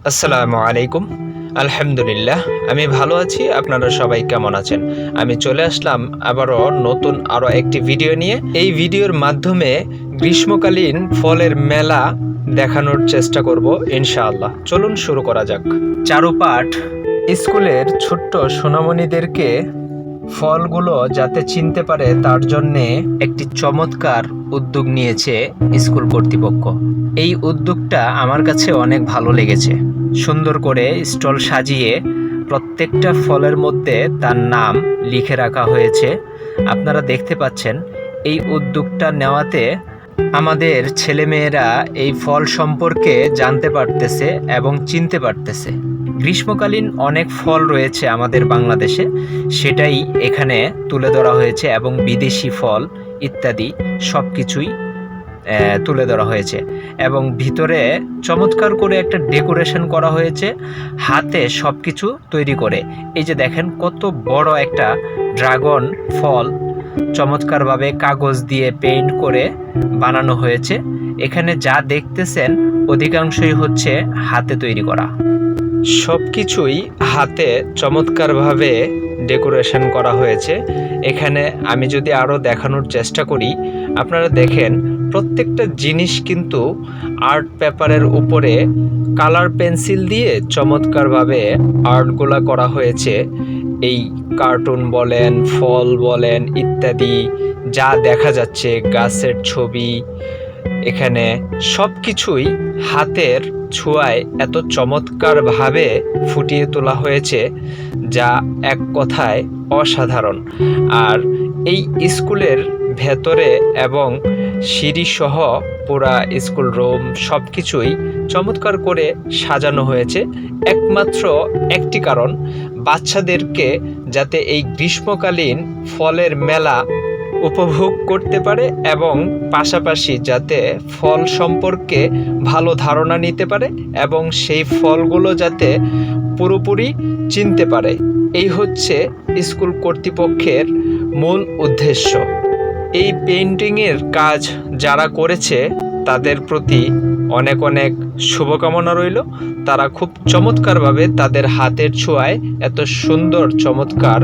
আসসালামু আলাইকুম। আলহামদুলিল্লাহ, আমি ভালো আছি। আপনারা সবাই কেমন আছেন? আমি চলে আসলাম আবারও নতুন একটি ভিডিও নিয়ে। এই ভিডিওর মাধ্যমে গ্রীষ্মকালীন ফলের মেলা দেখানোর চেষ্টা করব ইনশাআল্লাহ। চলুন শুরু করা যাক। চারুপাঠ স্কুলের ছোট্ট সোনামণিদেরকে ফলগুলো যাতে চিনতে পারে তার জন্যে একটি চমৎকার উদ্যোগ নিয়েছে স্কুল কর্তৃপক্ষ। এই উদ্যোগটা আমার কাছে অনেক ভালো লেগেছে। সুন্দর করে স্টল সাজিয়ে প্রত্যেকটা ফলের মধ্যে তার নাম লিখে রাখা হয়েছে। আপনারা দেখতে পাচ্ছেন এই উদ্যোগটা নেওয়াতে আমাদের ছেলেমেয়েরা এই ফল সম্পর্কে জানতে পারতেছে এবং চিনতে পারতেছে। গ্রীষ্মকালীন অনেক ফল রয়েছে আমাদের বাংলাদেশে, সেটাই এখানে তুলে ধরা হয়েছে এবং বিদেশি ফল ইত্যাদি সব কিছুই তুলে ধরা হয়েছে এবং ভিতরে চমৎকার করে একটা ডেকোরেশন করা হয়েছে হাতে সব কিছু তৈরি করে। এই যে দেখেন কত বড় একটা ড্রাগন ফল চমৎকারভাবে কাগজ দিয়ে পেইন্ট করে বানানো হয়েছে। এখানে যা দেখতেছেন অধিকাংশই হচ্ছে হাতে তৈরি করা। সব কিছুই হাতে চমৎকারভাবে ডেকোরেশন করা হয়েছে। এখানে আমি যদি আরও দেখানোর চেষ্টা করি, আপনারা দেখেন প্রত্যেকটা জিনিস কিন্তু আর্ট পেপারের উপরে কালার পেন্সিল দিয়ে চমৎকারভাবে আর্টগুলা করা হয়েছে। এই কার্টুন বলেন, ফল বলেন ইত্যাদি যা দেখা যাচ্ছে, গাছের ছবি, এখানে সব কিছুই হাতের ছোঁয়ায় এত চমৎকারভাবে ফুটিয়ে তোলা হয়েছে যা এক কথায় অসাধারণ। আর এই স্কুলের ভেতরে এবং সিঁড়িসহ পুরা স্কুল রুম সব কিছুই চমৎকার করে সাজানো হয়েছে একমাত্র একটি কারণ, বাচ্চাদেরকে যাতে এই গ্রীষ্মকালীন ফলের মেলা উপভোগ করতে পারে এবং পাশাপাশি যাতে ফল সম্পর্কে ভালো ধারণা নিতে পারে এবং সেই ফলগুলো যাতে পুরোপুরি চিনতে পারে। এই হচ্ছে স্কুল কর্তৃপক্ষের মূল উদ্দেশ্য। এই পেইন্টিংয়ের কাজ যারা করেছে তাদের প্রতি অনেক অনেক শুভকামনা রইল। তারা খুব চমৎকারভাবে তাদের হাতের ছোঁয়ায় এত সুন্দর চমৎকার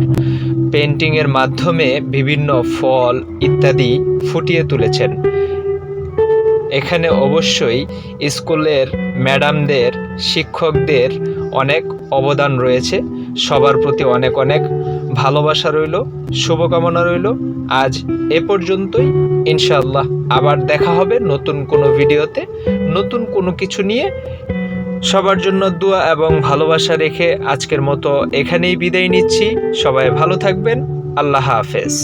পেইন্টিংয়ের মাধ্যমে বিভিন্ন ফল ইত্যাদি ফুটিয়ে তুলেছেন। এখানে অবশ্যই স্কুলের ম্যাডামদের, শিক্ষকদের অনেক অবদান রয়েছে। সবার প্রতি অনেক অনেক ভালোবাসা রইল, শুভকামনা রইল। আজ এ পর্যন্তই। ইনশাআল্লাহ আবার দেখা হবে নতুন কোনো ভিডিওতে, নতুন কোনো কিছু নিয়ে। সবার জন্য দোয়া এবং ভালোবাসা রেখে আজকের মতো এখানেই বিদায় নিচ্ছি। সবাই ভালো থাকবেন। আল্লাহ হাফেজ।